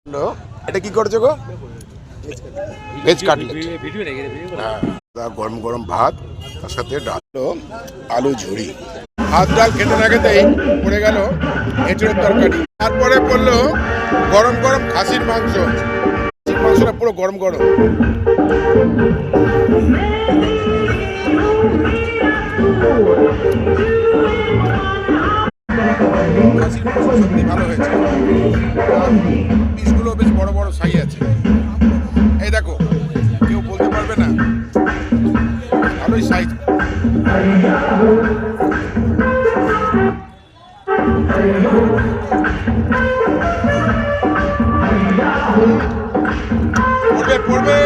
Hello, এটা কি করছো গো? Veg cutlet. হ্যাঁ, গরম গরম ভাত, তার সাথে ডাল, আলু ঝুড়ি। ভাত ডাল খেতে না খেতেই পড়ে গেল এঁচড়ের তরকারি। তারপরে পড়লো গরম গরম খাসির মাংস। খাসির মাংসটা পুরো গরম গরম। খাসির মাংস সত্যি ভালো হয়েছে। পিসগুলো বেশ বড় বড় সাইজ আছে। এই দেখো, কেউ বলতে পারবে না, ভালোই সাইজ। পড়বে পড়বে।